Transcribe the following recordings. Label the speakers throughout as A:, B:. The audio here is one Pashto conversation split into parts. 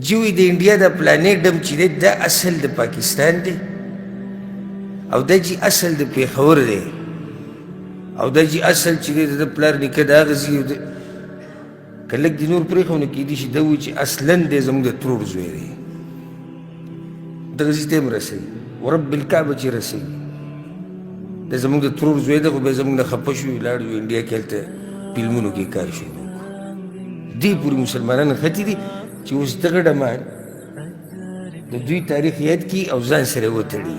A: جوی د انډیا د پلانې ډم چې دی دا اصل د پاکستان دی او دا چې اصل د پېښور دی او دا چې اصل چې دی د پلار نیکه د هغه ځي که لږ دې نور پرېښو نو کېدای شي دا ووایي چې اصلا دی زموږ د ترور زوی دی دغه ځي ته یې هم رسوي ورب الکعبه چې رسوي دا زموږ د ترور زوی دی خو بیا زموږ نه خفه شو ولاړ یو انډیا کې هلته فلمونو کې کار شروع کړو دې پورې مسلمانان ختي دي چې اوس دغه ډمان د دوی تاریخ یاد کړي او ځان سره وتړي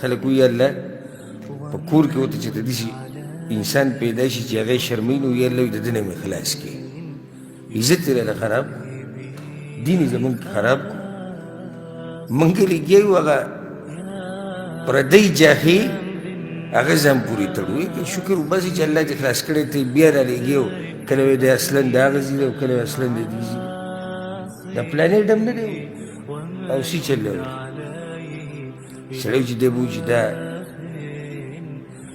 A: خلک وایي الله په کور کې ورته چې د داسې انسان پیدا شي چې هغه یې شرموي نو وایي الله د ده نه مې خلاص کړي عزت یې راله خراب دین یې زمونږ خراب کړو موږ لګیا یو هغه پردی جاهي هغه ځان پورې تړو شکر وباسي چې الله دې خلاص کړی ته بیا رالېږي او کله وایي دی اصلا د هغه ځي دی او کله وایي اصلا د دې ځي دا پلانې ډم نه دی او سی چل دی سړی چې دی به وایي چې دا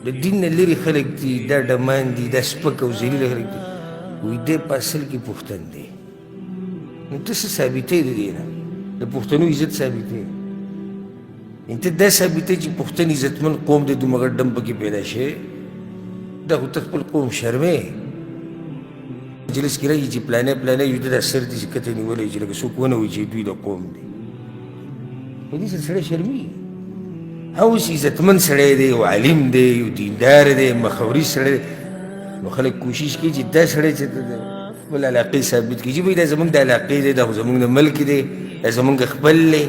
A: د دین نه لرې خلک دي دا ډمان دي دا سپک او ذلیله خلک دي وایي دی په اصل کې پښتن دی نو ته څه ثابتوې د دې نه د پښتنو عزت ثابتوې ته دا ثابتوې چې پښتن عزتمن قوم دی دومره ډم پکې پیدا شوی دا خو ته خپل قوم شرمې مجلس کې راځي چې پلانې پلانې یو دا سر دي چې کته نیولی چې لکه څوک ونه وایي چې دوی د قوم دی په دې سره سړی شرمېږي اوس عزتمن سړی دی او عالم دی یو دیندار دی مخوري سړی دی نو خلک کوشش کوي چې دا سړی چې خپل علاقې ثابت کړي چې بھائی دا زموږ د علاقې دی دا خو زموږ د ملک دی دا زموږ خپل دی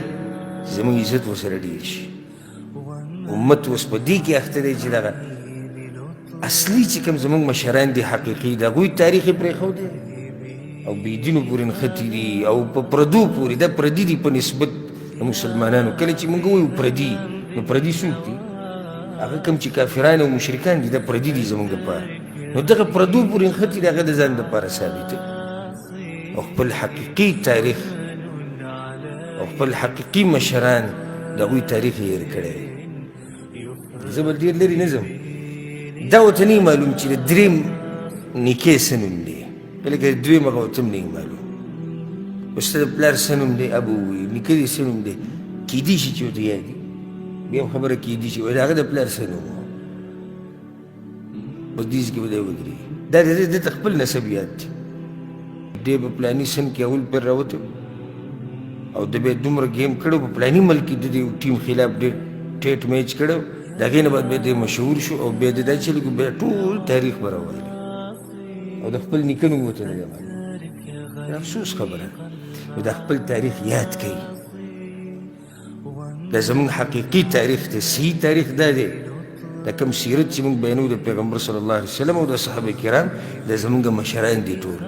A: زموږ عزت ورسره ډېر شي امت اوس په دې کې اخته دی چې دغه اصلي چې کوم زموږ مشران دي حقیقي د هغوی تاریخ یې پرېښودی او بېدینو پورې نښتي دي او په پردو پورې دا پردي دي په نسبت د مسلمانانو کله چې موږ وایو پردي نو پردي څوک دي هغه کوم چې کافران او مشرکان دي دا پردي دي زموږ دپاره نو دغه پردو پورې نښتي دي هغه د ځان دپاره ثابت او خپل حقیقي تاریخ او خپل حقیقي مشران د هغوی تاریخ یې هېر کړی زه به ډېر لرې نه ځم دا ورته نه معلوم چې د درېیم نیکې څه نوم دی بلکې د دویم هغه ورته هم نه معلوم اوس ته د پلار څه نوم دی ابو ووایي نیکه دې څه نوم دی کیدای شي چې ورته یاد وي بیا هم خبره کیدای شي وایي د هغه د پلار څه نوم و اوس دې کې به دی ودرېږي دا د ده خپل نسب یاد دی دی به پلاني سن کې اول پر راوتی او د بیا دومره گیم کړی په پلاني ملک کې د دې ټیم خلاف ډېر ټیټ میچ کړی د هغې نه بعد بیا دی مشهور شو او بیا د دا چې لږ بیا ټول تاریخ به راویلی او د خپل نیکه نوم ورته نه دی معلوم دا افسوس خبره نو دا خپل تاریخ یاد کوي دا زموږ حقیقي تاریخ دی صحیح تاریخ دا دی دا کوم سیرت چې موږ بیانوو د پیغمبر صلی الله علیه وسلم او د صحابه کرام دا زموږ مشران دي ټول